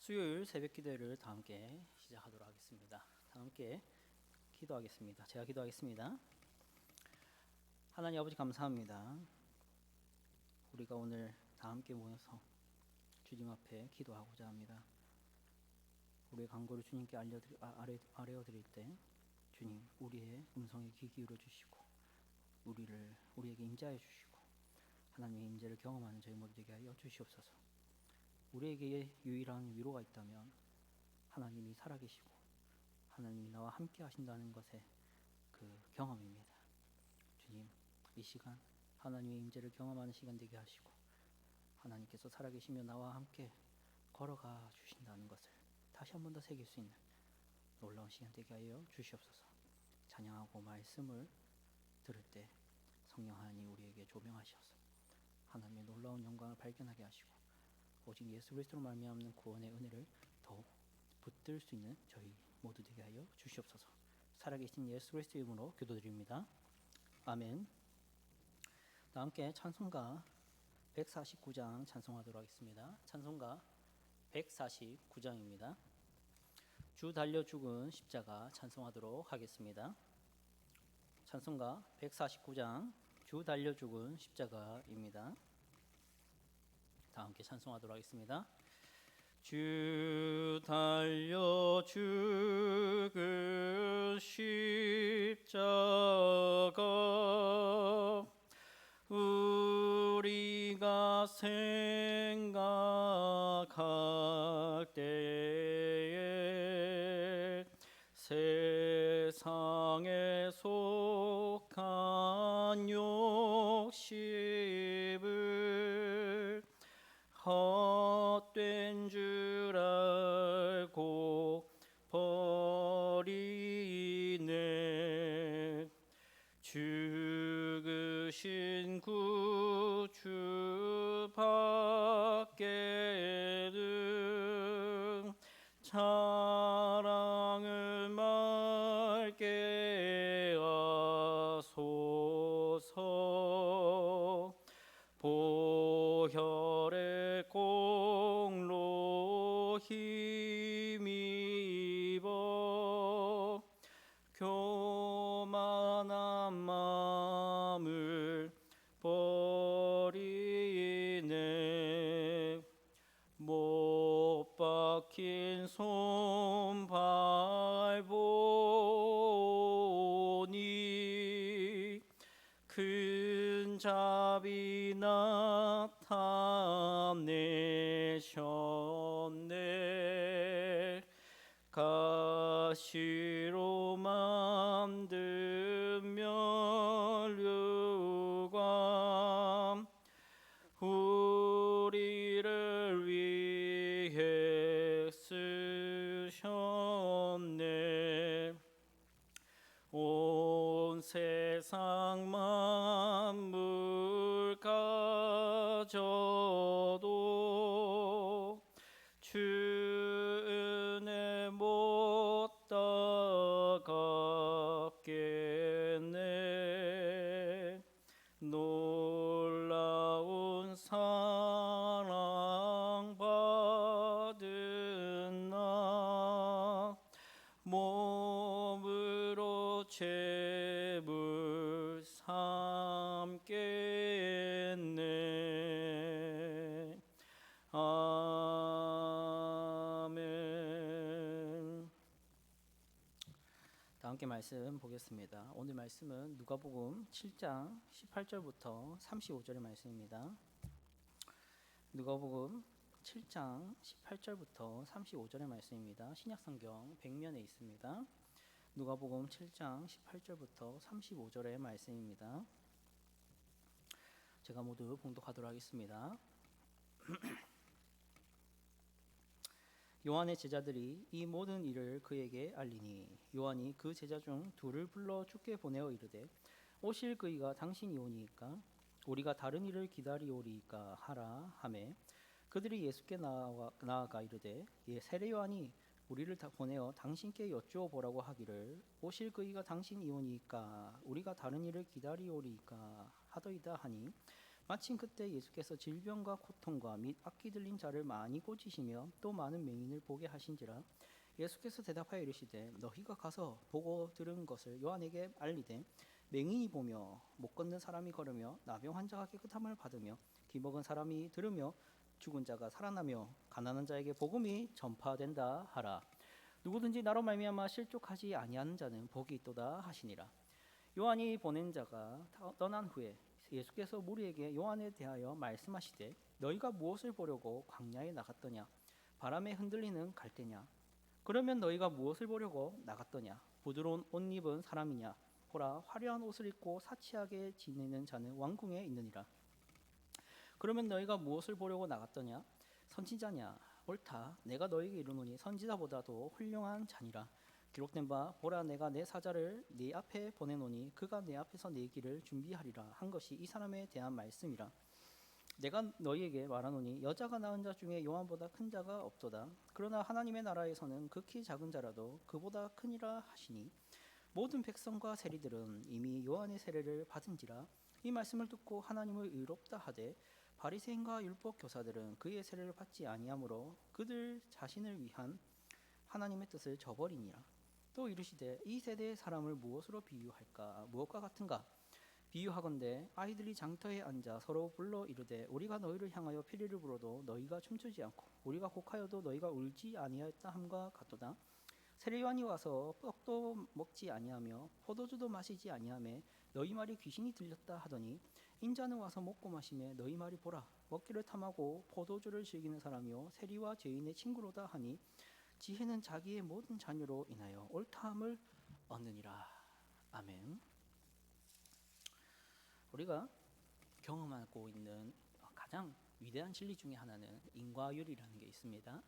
수요일 새벽 기도를 다 함께 시작하도록 하겠습니다. 다 함께 기도하겠습니다. 제가 기도하겠습니다. 하나님 아버지 감사합니다. 우리가 오늘 다 함께 모여서 주님 앞에 기도하고자 합니다. 우리의 간구를 주님께 아뢰어 드릴 때 주님 우리의 음성에 귀 기울여 주시고 우리에게 임재하여 주시고 하나님의 임재를 경험하는 저희 모두 되게 하여 주시옵소서. 우리에게 유일한 위로가 있다면 하나님이 살아계시고 하나님이 나와 함께 하신다는 것의 그 경험입니다. 주님, 이 시간 하나님의 임재를 경험하는 시간 되게 하시고 하나님께서 살아계시며 나와 함께 걸어가 주신다는 것을 다시 한 번 더 새길 수 있는 놀라운 시간 되게 하여 주시옵소서. 찬양하고 말씀을 들을 때 성령 하나님 우리에게 조명하셔서 하나님의 놀라운 영광을 발견하게 하시고 오직 예수 그리스도로 말미암는 구원의 은혜를 더욱 붙들 수 있는 저희 모두 되게 하여 주시옵소서. 살아계신 예수 그리스도 이름으로 기도드립니다. 아멘. 다 함께 찬송가 149장 찬송하도록 하겠습니다. 찬송가 149장입니다. 주 달려 죽은 십자가 찬송하도록 하겠습니다. 찬송가 149장 주 달려 죽은 십자가입니다. 다 함께 찬송하도록 하겠습니다. 주 달려 죽은 십자가 우리가 생각할 때에 세상에 속한 욕심을 헛된 줄 알고 버리네. 죽으신 구주밖에는 자랑을 말게 하소서. 보혈의 공로 힘입어 교만한 마음을 버리네. 못 박힌 손 밟으니 큰 자비 나타내셨네. 가시로 만든 면류관 우리를 위해 쓰셨네. 온 세상 만물 가져도 주 은혜 못 따갑겠네. 놀라운 사랑 받은 나 몸으로 죄물 삼겠네. 아멘. 다 함께 말씀 보겠습니다. 오늘 말씀은 누가복음 7장 18절부터 35절의 말씀입니다. 누가복음 7장 18절부터 35절의 말씀입니다. 신약성경 100면에 있습니다. 누가복음 7장 18절부터 35절의 말씀입니다. 제가 모두 봉독하도록 하겠습니다. 요한의 제자들이 이 모든 일을 그에게 알리니 요한이 그 제자 중 둘을 불러 주께 보내어 이르되 오실 그이가 당신이 오니이까 우리가 다른 일을 기다리오리이까 하라 하매 그들이 예수께 나아가 이르되 세례 요한이 우리를 다 보내어 당신께 여쭈어 보라고 하기를 오실 그이가 당신이 오니이까 우리가 다른 일을 기다리오리이까 하더이다 하니 마침 그때 예수께서 질병과 고통과 및 악기 들린 자를 많이 고치시며 또 많은 맹인을 보게 하신지라. 예수께서 대답하여 이르시되 너희가 가서 보고 들은 것을 요한에게 알리되 맹인이 보며 못 걷는 사람이 걸으며 나병 환자가 깨끗함을 받으며 기먹은 사람이 들으며 죽은 자가 살아나며 가난한 자에게 복음이 전파된다 하라. 누구든지 나로 말미암아 실족하지 아니하는 자는 복이 있도다 하시니라. 요한이 보낸 자가 떠난 후에 예수께서 무리에게 요한에 대하여 말씀하시되 너희가 무엇을 보려고 광야에 나갔더냐? 바람에 흔들리는 갈대냐? 그러면 너희가 무엇을 보려고 나갔더냐? 부드러운 옷 입은 사람이냐? 보라, 화려한 옷을 입고 사치하게 지내는 자는 왕궁에 있느니라. 그러면 너희가 무엇을 보려고 나갔더냐? 선지자냐? 옳다. 내가 너희에게 이르노니 선지자보다도 훌륭한 자니라. 기록된 바 보라, 내가 내 사자를 네 앞에 보내노니 그가 내 앞에서 네 길을 준비하리라 한 것이 이 사람에 대한 말씀이라. 내가 너희에게 말하노니 여자가 낳은 자 중에 요한보다 큰 자가 없도다. 그러나 하나님의 나라에서는 극히 작은 자라도 그보다 크니라 하시니 모든 백성과 세리들은 이미 요한의 세례를 받은지라. 이 말씀을 듣고 하나님을 의롭다 하되 바리새인과 율법 교사들은 그의 세례를 받지 아니하므로 그들 자신을 위한 하나님의 뜻을 저버리니라. 또 이르시되 이 세대의 사람을 무엇으로 비유할까? 무엇과 같은가? 비유하건대 아이들이 장터에 앉아 서로 불러 이르되 우리가 너희를 향하여 피리를 불어도 너희가 춤추지 않고 우리가 곡하여도 너희가 울지 아니하였다 함과 같도다. 세례요한이 와서 떡도 먹지 아니하며 포도주도 마시지 아니하며 너희 말이 귀신이 들렸다 하더니 인자는 와서 먹고 마시며 너희 말이 보라 먹기를 탐하고 포도주를 즐기는 사람이요 세리와 죄인의 친구로다 하니 지혜는 자기의 모든 자녀로 인하여 옳다함을 얻느니라. 아멘. 우리가 경험하고 있는 가장 위대한 진리 중에 하나는 인과율이라는 게 있습니다.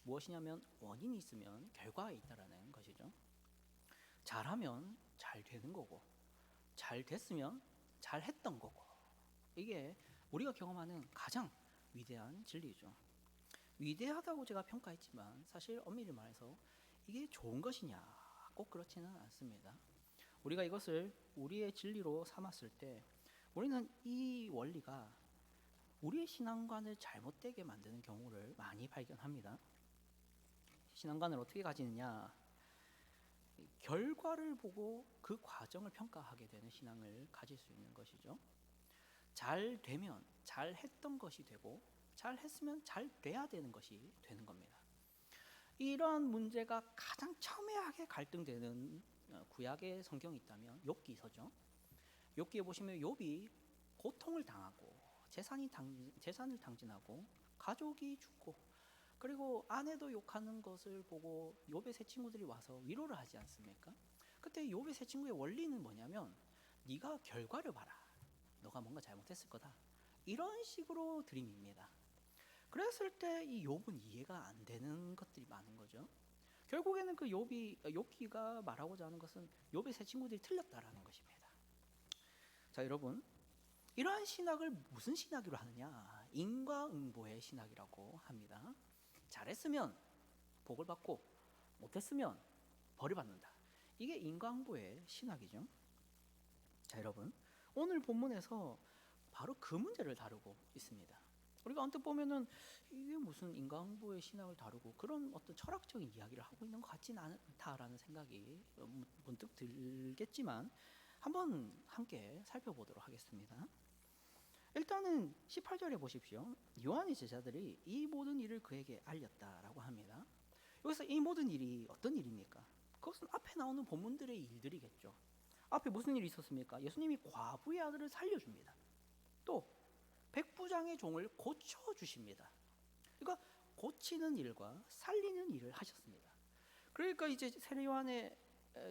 무엇이냐면 원인이 있으면 결과가 있다라는 것이죠. 잘하면 잘 되는 거고 잘 됐으면 잘 했던 거고, 이게 우리가 경험하는 가장 위대한 진리죠. 위대하다고 제가 평가했지만 사실 엄밀히 말해서 이게 좋은 것이냐 꼭 그렇지는 않습니다. 우리가 이것을 우리의 진리로 삼았을 때 우리는 이 원리가 우리의 신앙관을 잘못되게 만드는 경우를 많이 발견합니다. 신앙관을 어떻게 가지느냐? 결과를 보고 그 과정을 평가하게 되는 신앙을 가질 수 있는 것이죠. 잘 되면 잘 했던 것이 되고 잘 했으면 잘 돼야 되는 것이 되는 겁니다. 이러한 문제가 가장 첨예하게 갈등되는 구약의 성경이 있다면 욥기서죠. 욥기에 보시면 욥이 고통을 당하고 재산을 당진하고 가족이 죽고 그리고 아내도 욕하는 것을 보고 욥의 세 친구들이 와서 위로를 하지 않습니까? 그때 욥의 세 친구의 원리는 뭐냐면 네가 결과를 봐라. 너가 뭔가 잘못했을 거다. 이런 식으로 들이밉니다. 그랬을 때 이 욥은 이해가 안 되는 것들이 많은 거죠. 결국에는 그 욥기가 말하고자 하는 것은 욥의 세 친구들이 틀렸다라는 것입니다. 자, 여러분, 이러한 신학을 무슨 신학으로 하느냐? 인과응보의 신학이라고 합니다. 잘했으면 복을 받고 못했으면 벌을 받는다. 이게 인과응보의 신학이죠. 자, 여러분, 오늘 본문에서 바로 그 문제를 다루고 있습니다. 우리가 언뜻 보면은 이게 무슨 인과응보의 신학을 다루고 그런 어떤 철학적인 이야기를 하고 있는 것 같지는 않다라는 생각이 문득 들겠지만 한번 함께 살펴보도록 하겠습니다. 일단은 18절에 보십시오. 요한의 제자들이 이 모든 일을 그에게 알렸다라고 합니다. 여기서 이 모든 일이 어떤 일입니까? 그것은 앞에 나오는 본문들의 일들이겠죠. 앞에 무슨 일이 있었습니까? 예수님이 과부의 아들을 살려줍니다. 또 백부장의 종을 고쳐주십니다. 그러니까 고치는 일과 살리는 일을 하셨습니다. 그러니까 이제 세례 요한의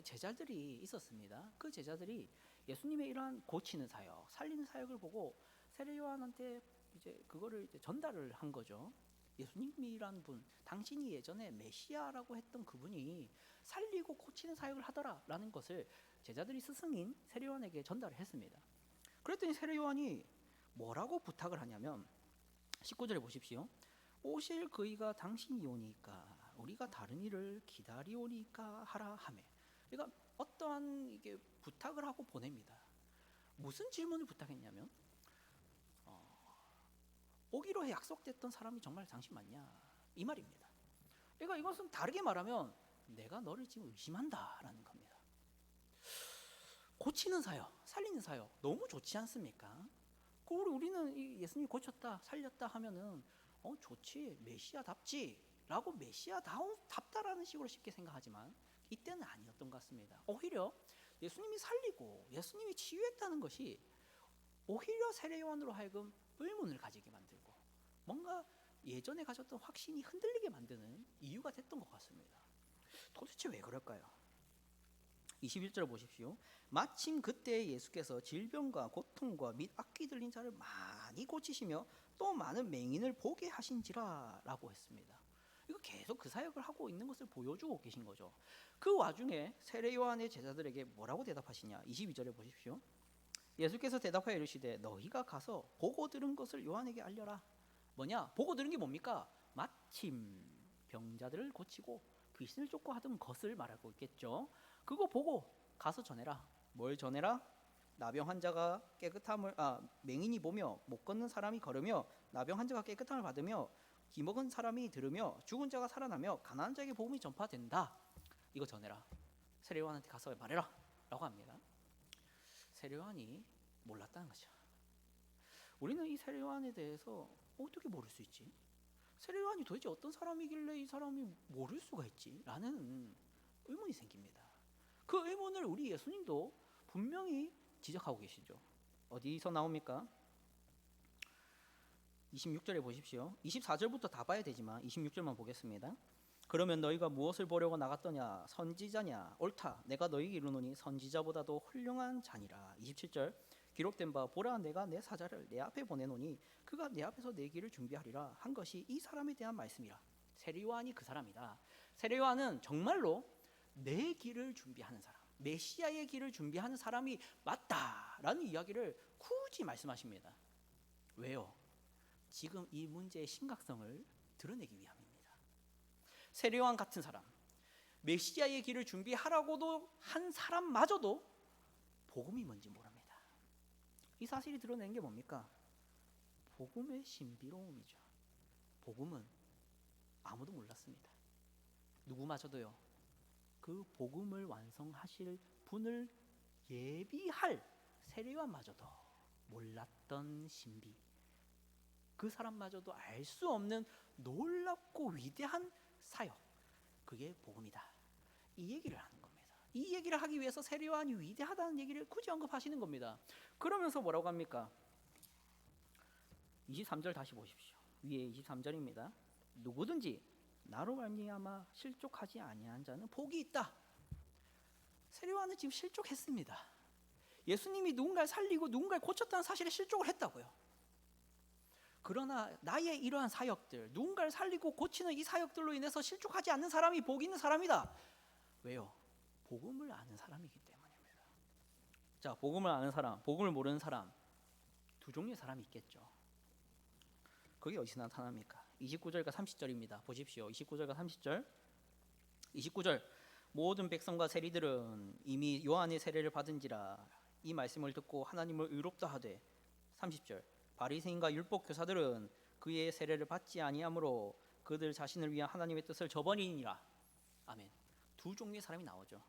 제자들이 있었습니다. 그 제자들이 예수님의 이러한 고치는 사역, 살리는 사역을 보고 세례 요한한테 이제 그거를 이제 전달을 한 거죠. 예수님이란 분, 당신이 예전에 메시아라고 했던 그분이 살리고 고치는 사역을 하더라라는 것을 제자들이 스승인 세례 요한에게 전달을 했습니다. 그랬더니 세례 요한이 뭐라고 부탁을 하냐면 19절에 보십시오. 오실 그이가 당신이 오니까 우리가 다른 일을 기다리오니까 하라 하매. 그러니까 어떠한 이게 부탁을 하고 보냅니다. 무슨 질문을 부탁했냐면 오기로 약속됐던 사람이 정말 당신 맞냐? 이 말입니다. 그러니까 이것은 다르게 말하면 내가 너를 지금 의심한다라는 겁니다. 고치는 사역, 살리는 사역 너무 좋지 않습니까? 우리는 예수님이 고쳤다, 살렸다 하면은 좋지, 메시아답지라고 메시아답다라는 식으로 쉽게 생각하지만 이때는 아니었던 것 같습니다. 오히려 예수님이 살리고 예수님이 치유했다는 것이 오히려 세례요한으로 하여금 의문을 가지게 만들고 뭔가 예전에 가졌던 확신이 흔들리게 만드는 이유가 됐던 것 같습니다. 도대체 왜 그럴까요? 21절 보십시오. 마침 그때 예수께서 질병과 고통과 및 악귀 들린 자를 많이 고치시며 또 많은 맹인을 보게 하신지라 라고 했습니다. 이거 계속 그 사역을 하고 있는 것을 보여주고 계신 거죠. 그 와중에 세례 요한의 제자들에게 뭐라고 대답하시냐? 22절에 보십시오. 예수께서 대답하여 이르시되 너희가 가서 보고 들은 것을 요한에게 알려라. 뭐냐? 보고 들은 게 뭡니까? 마침 병자들을 고치고 귀신을 쫓고 하던 것을 말하고 있겠죠. 그거 보고 가서 전해라. 뭘 전해라? 나병 환자가 맹인이 보며 못 걷는 사람이 걸으며 나병 환자가 깨끗함을 받으며 기먹은 사람이 들으며 죽은 자가 살아나며 가난한 자에게 복음이 전파된다. 이거 전해라. 세례 요한한테 가서 말해라 라고 합니다. 세례 요한이 몰랐다는 거죠. 우리는 이 세례 요한에 대해서 어떻게 모를 수 있지? 세례 요한이 도대체 어떤 사람이길래 이 사람이 모를 수가 있지? 라는 의문이 생깁니다. 그 의문을 우리 예수님도 분명히 지적하고 계시죠. 어디서 나옵니까? 26절에 보십시오. 24절부터 다 봐야 되지만 26절만 보겠습니다. 그러면 너희가 무엇을 보려고 나갔더냐? 선지자냐? 옳다. 내가 너희에게 이르노니 선지자보다도 훌륭한 자니라. 27절 기록된 바 보라 내가 내 사자를 내 앞에 보내노니 그가 내 앞에서 내 길을 준비하리라 한 것이 이 사람에 대한 말씀이라. 세례 요한이 그 사람이다. 세례 요한은 정말로 내 길을 준비하는 사람, 메시아의 길을 준비하는 사람이 맞다라는 이야기를 굳이 말씀하십니다. 왜요? 지금 이 문제의 심각성을 드러내기 위함입니다. 세례 요한 같은 사람, 메시아의 길을 준비하라고도 한 사람마저도 복음이 뭔지 모릅니다. 이 사실이 드러낸 게 뭡니까? 복음의 신비로움이죠. 복음은 아무도 몰랐습니다. 누구마저도요. 그 복음을 완성하실 분을 예비할 세례 요한마저도 몰랐던 신비. 그 사람마저도 알 수 없는 놀랍고 위대한 사역. 그게 복음이다. 이 얘기를 하는 겁니다. 이 얘기를 하기 위해서 세례 요한이 위대하다는 얘기를 굳이 언급하시는 겁니다. 그러면서 뭐라고 합니까? 23절 다시 보십시오. 위에 23절입니다. 누구든지 나로 말미암아 실족하지 아니한 자는 복이 있다. 세례 요한은 지금 실족했습니다. 예수님이 누군가를 살리고 누군가를 고쳤다는 사실에 실족을 했다고요. 그러나 나의 이러한 사역들, 누군가를 살리고 고치는 이 사역들로 인해서 실족하지 않는 사람이 복 있는 사람이다. 왜요? 복음을 아는 사람이기 때문입니다. 자, 복음을 아는 사람, 복음을 모르는 사람 두 종류의 사람이 있겠죠. 그게 어디서 나타납니까? 29절과 30절입니다. 보십시오. 29절과 30절. 29절 모든 백성과 세리들은 이미 요한의 세례를 받은지라 이 말씀을 듣고 하나님을 의롭다 하되 30절 바리새인과 율법 교사들은 그의 세례를 받지 아니하므로 그들 자신을 위한 하나님의 뜻을 저버리니라. 아멘. 두 종류의 사람이 나오죠.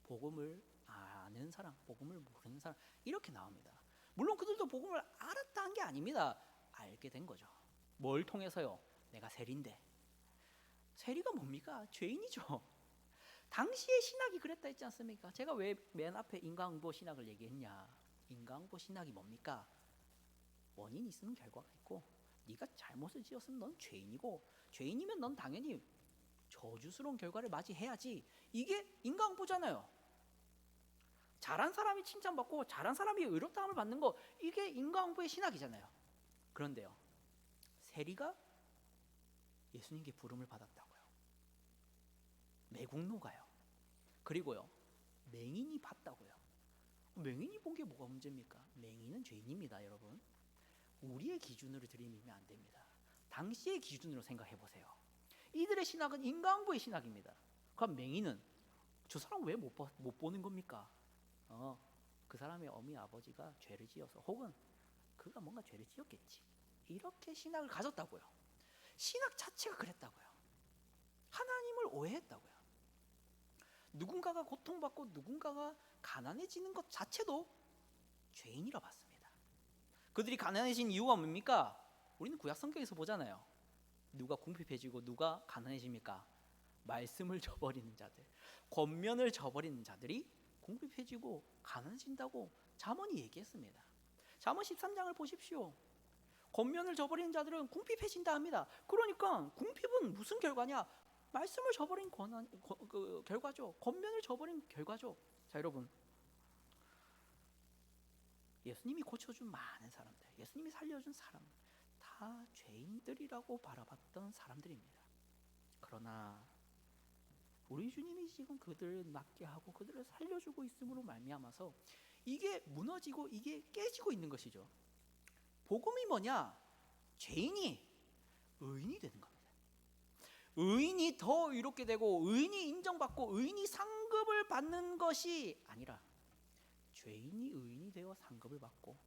복음을 아는 사람, 복음을 모르는 사람 이렇게 나옵니다. 물론 그들도 복음을 알았다는 게 아닙니다. 알게 된 거죠. 뭘 통해서요? 내가 세리인데. 세리가 뭡니까? 죄인이죠. 당시의 신학이 그랬다 했지 않습니까? 제가 왜 맨 앞에 인과응보 신학을 얘기했냐? 인과응보 신학이 뭡니까? 원인이 있으면 결과가 있고 네가 잘못을 지었으면 넌 죄인이고 죄인이면 넌 당연히 저주스러운 결과를 맞이해야지. 이게 인과응보잖아요. 잘한 사람이 칭찬받고 잘한 사람이 의롭다함을 받는 거 이게 인과응보의 신학이잖아요. 그런데요. 세리가 예수님께 부름을 받았다고요. 매국노가요. 그리고요. 맹인이 봤다고요. 맹인이 본 게 뭐가 문제입니까? 맹인은 죄인입니다, 여러분. 우리의 기준으로 들이밀면 안 됩니다. 당시의 기준으로 생각해 보세요. 이들의 신학은 인과응보의 신학입니다. 그럼 맹인은 저 사람 왜 못 보는 겁니까? 그 사람의 어미 아버지가 죄를 지어서 혹은 그가 뭔가 죄를 지었겠지. 이렇게 신학을 가졌다고요. 신학 자체가 그랬다고요. 하나님을 오해했다고요. 누군가가 고통받고 누군가가 가난해지는 것 자체도 죄인이라 봤습니다. 그들이 가난해진 이유가 뭡니까? 우리는 구약 성경에서 보잖아요. 누가 궁핍해지고 누가 가난해집니까? 말씀을 저버리는 자들, 권면을 저버리는 자들이 궁핍해지고 가난해진다고 잠언이 얘기했습니다. 잠언 13장을 보십시오. 권면을 저버리는 자들은 궁핍해진다 합니다. 그러니까 궁핍은 무슨 결과냐? 말씀을 저버린 결과죠. 권면을 저버린 결과죠. 자, 여러분, 예수님이 고쳐준 많은 사람들, 예수님이 살려준 사람, 다 죄인들이라고 바라봤던 사람들입니다. 그러나 우리 주님이 지금 그들을 낫게 하고 그들을 살려주고 있음으로 말미암아서 이게 무너지고 이게 깨지고 있는 것이죠. 복음이 뭐냐? 죄인이 의인이 되는 겁니다. 의인이 더 의롭게 되고 의인이 인정받고 의인이 상급을 받는 것이 아니라 죄인이 의인이 되어 상급을 받고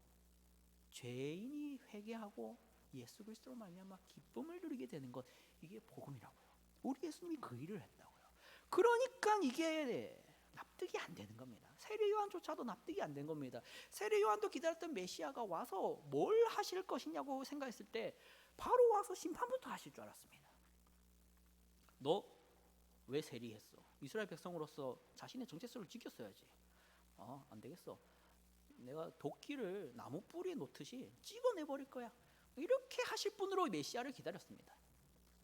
죄인이 회개하고 예수 그리스도로 말미암아 기쁨을 누리게 되는 것, 이게 복음이라고요. 우리 예수님이 그 일을 했다고요. 그러니까 이게 납득이 안 되는 겁니다. 세례 요한조차도 납득이 안 된 겁니다. 세례 요한도 기다렸던 메시아가 와서 뭘 하실 것이냐고 생각했을 때 바로 와서 심판부터 하실 줄 알았습니다. 너 왜 세리했어? 이스라엘 백성으로서 자신의 정체성을 지켰어야지. 안 되겠어. 내가 도끼를 나무 뿌리에 놓듯이 찍어내버릴 거야. 이렇게 하실 분으로 메시아를 기다렸습니다.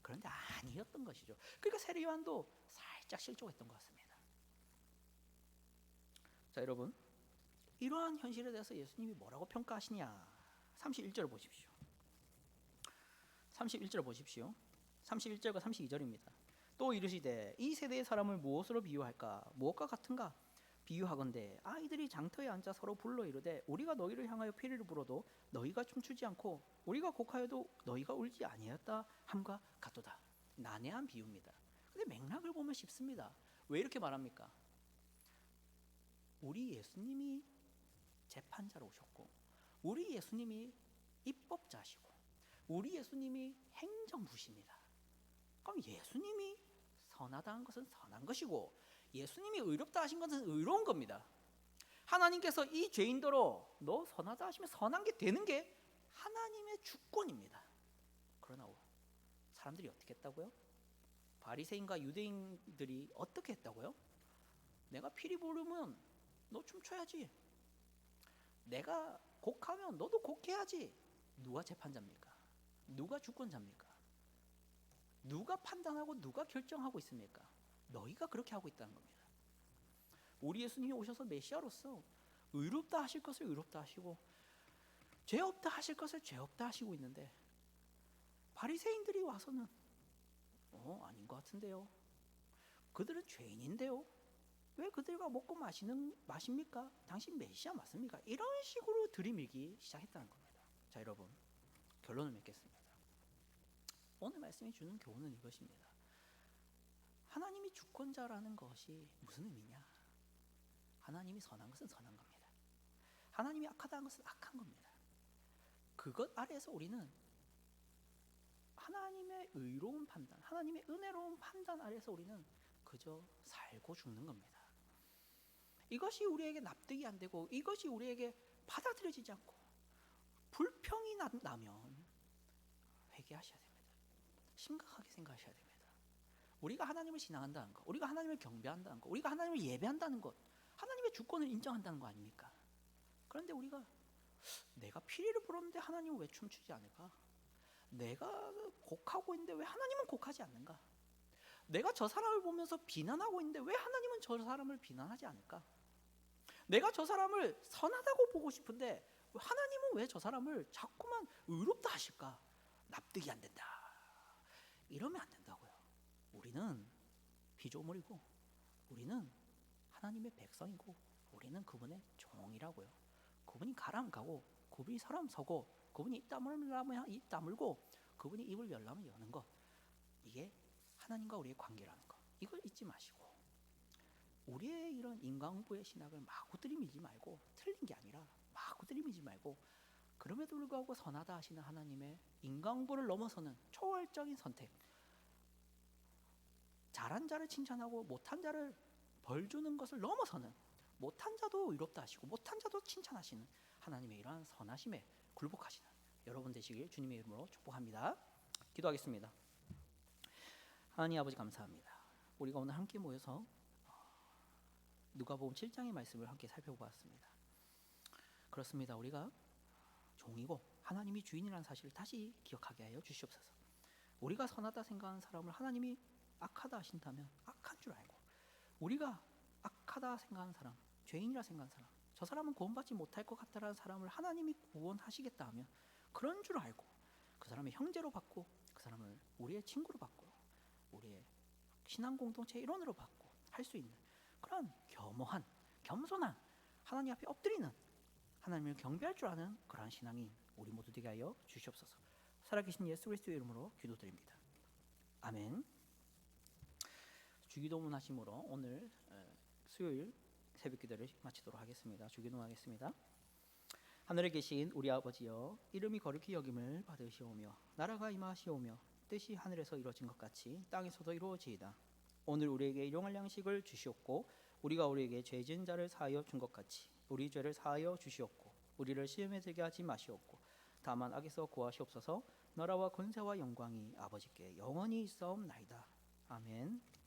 그런데 아니었던 것이죠. 그러니까 세례 요한도 살짝 실족했던 것 같습니다. 자, 여러분, 이러한 현실에 대해서 예수님이 뭐라고 평가하시냐? 31절 보십시오. 31절 보십시오. 31절과 32절입니다. 또 이르시되 이 세대의 사람을 무엇으로 비유할까? 무엇과 같은가? 비유하건대 아이들이 장터에 앉아 서로 불러 이르되 우리가 너희를 향하여 피리를 불어도 너희가 춤추지 않고 우리가 곡하여도 너희가 울지 아니하였다 함과 같도다. 난해한 비유입니다. 근데 맥락을 보면 쉽습니다. 왜 이렇게 말합니까? 우리 예수님이 재판자로 오셨고 우리 예수님이 입법자시고 우리 예수님이 행정부십니다. 그럼 예수님이 선하다 한 것은 선한 것이고 예수님이 의롭다 하신 것은 의로운 겁니다. 하나님께서 이 죄인더러 너 선하다 하시면 선한 게 되는 게 하나님의 주권입니다. 그러나 사람들이 어떻게 했다고요? 바리새인과 유대인들이 어떻게 했다고요? 내가 피리 부르면 너 춤춰야지. 내가 곡하면 너도 곡해야지. 누가 재판자입니까? 누가 주권자입니까? 누가 판단하고 누가 결정하고 있습니까? 너희가 그렇게 하고 있다는 겁니다. 우리 예수님이 오셔서 메시아로서 의롭다 하실 것을 의롭다 하시고 죄 없다 하실 것을 죄 없다 하시고 있는데 바리새인들이 와서는 아닌 것 같은데요. 그들은 죄인인데요. 왜 그들과 먹고 마십니까? 당신 메시아 맞습니까? 이런 식으로 들이밀기 시작했다는 겁니다. 자, 여러분, 결론을 맺겠습니다. 오늘 말씀이 주는 교훈은 이것입니다. 하나님이 주권자라는 것이 무슨 의미냐? 하나님이 선한 것은 선한 겁니다. 하나님이 악하다는 것은 악한 겁니다. 그것 아래에서 우리는 하나님의 의로운 판단, 하나님의 은혜로운 판단 아래에서 우리는 그저 살고 죽는 겁니다. 이것이 우리에게 납득이 안 되고 이것이 우리에게 받아들여지지 않고 불평이 나면 회개하셔야 됩니다. 심각하게 생각하셔야 됩니다. 우리가 하나님을 신앙한다는 것, 우리가 하나님을 경배한다는 것, 우리가 하나님을 예배한다는 것, 하나님의 주권을 인정한다는 거 아닙니까? 그런데 우리가 내가 피리를 불었는데 하나님은 왜 춤추지 않을까? 내가 곡하고 있는데 왜 하나님은 곡하지 않는가? 내가 저 사람을 보면서 비난하고 있는데 왜 하나님은 저 사람을 비난하지 않을까? 내가 저 사람을 선하다고 보고 싶은데 하나님은 왜 저 사람을 자꾸만 의롭다 하실까? 납득이 안 된다. 이러면 안 된다고요. 우리는 피조물이고 우리는 하나님의 백성이고 우리는 그분의 종이라고요. 그분이 가라면 가고 그분이 서라면 서고 그분이 입 다물라면 입 다물고 그분이 입을 열라면 여는 것, 이게 하나님과 우리의 관계라는 것, 이걸 잊지 마시고 우리의 이런 인간부의 신학을 마구 들이밀지 말고, 틀린 게 아니라 마구 들이밀지 말고 그럼에도 불구하고 선하다 하시는 하나님의 인간보를 넘어서는 초월적인 선택, 잘한 자를 칭찬하고 못한 자를 벌 주는 것을 넘어서는, 못한 자도 의롭다 하시고 못한 자도 칭찬하시는 하나님의 이러한 선하심에 굴복하시는 여러분 되시길 주님의 이름으로 축복합니다. 기도하겠습니다. 하나님 아버지 감사합니다. 우리가 오늘 함께 모여서 누가복음 7장의 말씀을 함께 살펴보았습니다. 그렇습니다. 우리가 종이고 하나님이 주인이라는 사실을 다시 기억하게 하여 주시옵소서. 우리가 선하다 생각하는 사람을 하나님이 악하다 하신다면 악한 줄 알고, 우리가 악하다 생각하는 사람, 죄인이라 생각하는 사람, 저 사람은 구원받지 못할 것 같다라는 사람을 하나님이 구원하시겠다 하면 그런 줄 알고 그 사람의 형제로 받고 그 사람을 우리의 친구로 받고 우리의 신앙 공동체 일원으로 받고 할 수 있는 그런 겸허한, 겸손한, 하나님 앞에 엎드리는, 하나님을 경배할 줄 아는 그러한 신앙인 우리 모두 되게 하여 주시옵소서. 살아계신 예수 그리스도의 이름으로 기도드립니다. 아멘. 주기도문 하심으로 오늘 수요일 새벽 기도를 마치도록 하겠습니다. 주기도문 하겠습니다. 하늘에 계신 우리 아버지여, 이름이 거룩히 여김을 받으시오며 나라가 임하시오며 뜻이 하늘에서 이루어진 것 같이 땅에서도 이루어지이다. 오늘 우리에게 일용할 양식을 주시옵고 우리가 우리에게 죄 지은 자를 사하여 준 것 같이 우리 죄를 사하여 주시옵고 우리를 시험에 들게 하지 마시옵고 다만 악에서 구하시옵소서. 나라와 권세와 영광이 아버지께 영원히 있사옵나이다. 아멘.